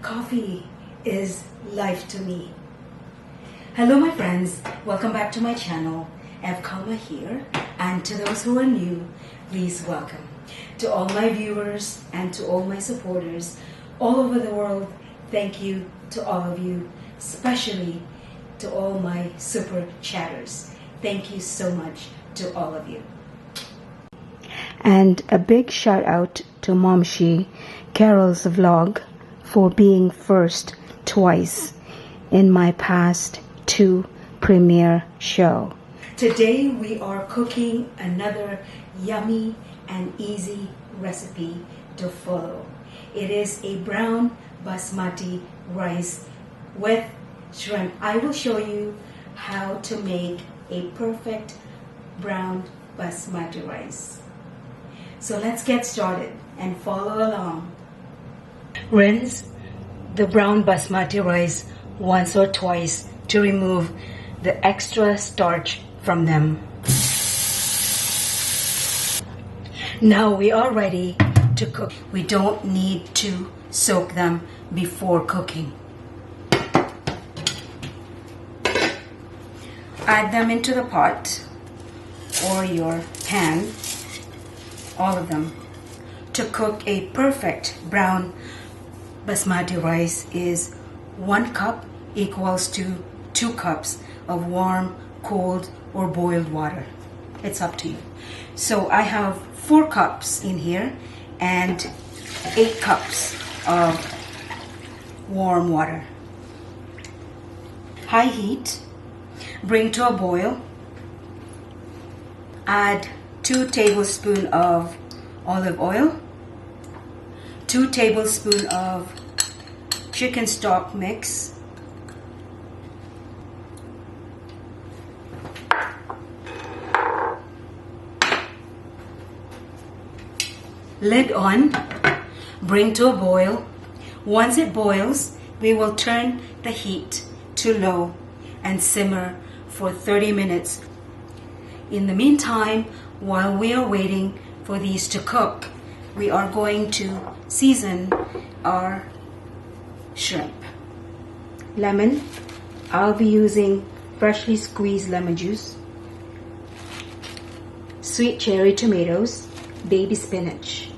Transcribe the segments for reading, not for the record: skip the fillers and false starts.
Coffee is life to me. Hello my friends, welcome back to my channel. Calma here, and to those who are new, please welcome. To all my viewers and to all my supporters all over the world, thank you to all of you, especially to all my super chatters. Thank you so much to all of you. And a big shout out to Momshi, Carol's vlog, for being first twice in my past 2 premiere show. Today we are cooking another yummy and easy recipe to follow. It is a brown basmati rice with shrimp. I will show you how to make a perfect brown basmati rice. So let's get started and follow along. Rinse the brown basmati rice once or twice to remove the extra starch from them. Now we are ready to cook. We don't need to soak them before cooking. Add them into the pot or your pan, all of them. To cook a perfect brown basmati rice is 1 cup equals to 2 cups of warm, cold, or boiled water. It's up to you. So I have 4 cups in here and 8 cups of warm water. High heat, bring to a boil, add 2 tablespoons of olive oil, 2 tablespoons of chicken stock mix, lid on, bring to a boil. Once it boils, we will turn the heat to low and simmer for 30 minutes. In the meantime, while we are waiting for these to cook, we are going to season our shrimp. Lemon, I'll be using freshly squeezed lemon juice, sweet cherry tomatoes, baby spinach.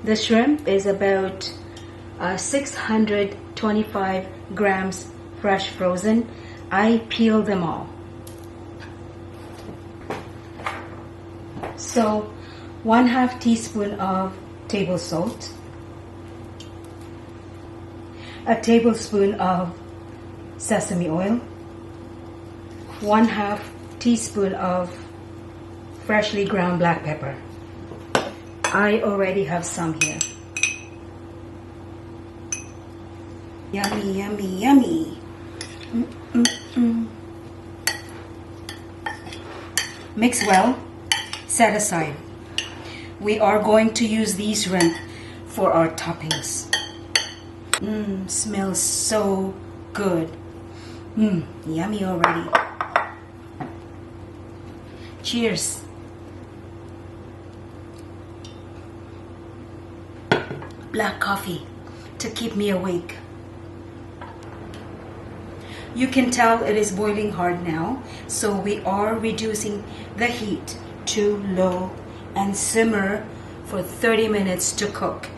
The shrimp is about 625 grams fresh frozen. I peeled them all. So 1/2 teaspoon of table salt, a tablespoon of sesame oil, 1/2 teaspoon of freshly ground black pepper. I already have some here. Yummy, yummy, yummy. Mix well, set aside. We are going to use these shrimp for our toppings. Smells so good. Yummy already. Cheers. Black coffee to keep me awake. You can tell it is boiling hard now, so we are reducing the heat to low and simmer for 30 minutes to cook.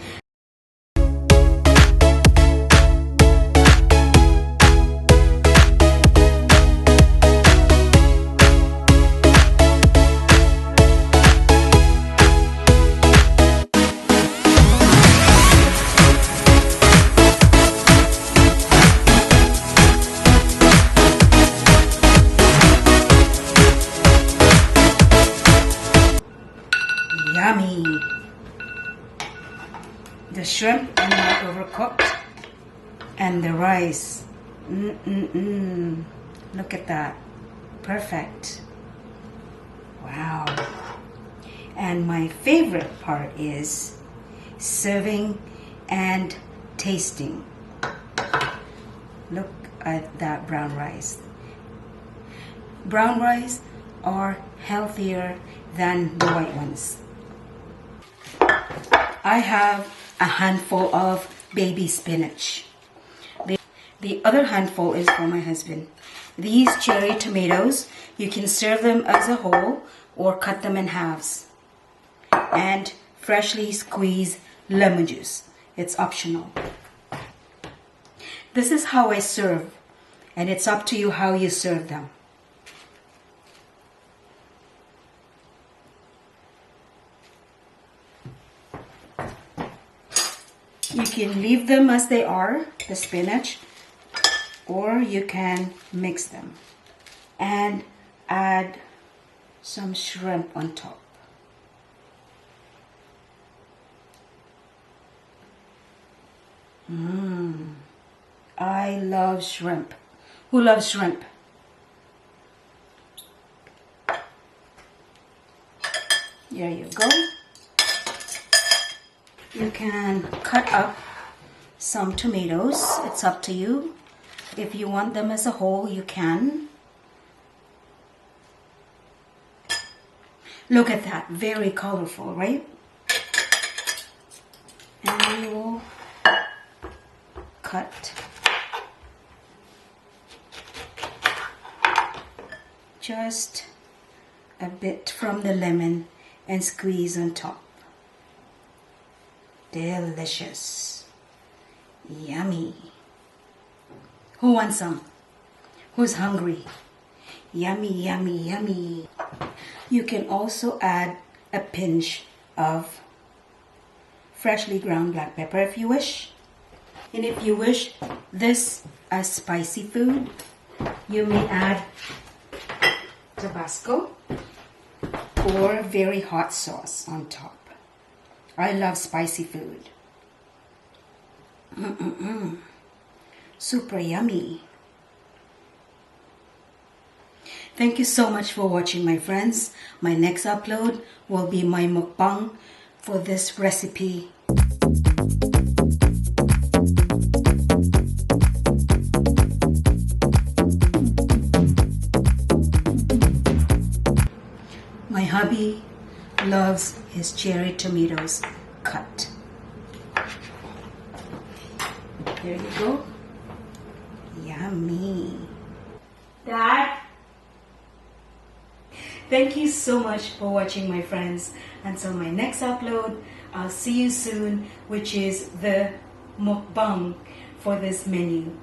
Yummy! The shrimp are not overcooked, and the rice. Look at that. Perfect. Wow. And my favorite part is serving and tasting. Look at that brown rice. Brown rice are healthier than the white ones. I have a handful of baby spinach. The other handful is for my husband. These cherry tomatoes, you can serve them as a whole or cut them in halves. And freshly squeezed lemon juice. It's optional. This is how I serve, and it's up to you how you serve them. You can leave them as they are, the spinach, or you can mix them and add some shrimp on top. I love shrimp. Who loves shrimp? There you go. You can cut up some tomatoes. It's up to you. If you want them as a whole, you can. Look at that. Very colorful, right? And we will cut just a bit from the lemon and squeeze on top. Delicious. Yummy. Who wants some? Who's hungry? Yummy, yummy, yummy. You can also add a pinch of freshly ground black pepper if you wish. And if you wish this as spicy food, you may add Tabasco or very hot sauce on top. I love spicy food. Super yummy. Thank you so much for watching, my friends. My next upload will be my mukbang for this recipe. My hubby loves his cherry tomatoes cut. There you go. Yummy. Dad, thank you so much for watching, my friends. Until my next upload, I'll see you soon, which is the mukbang for this menu.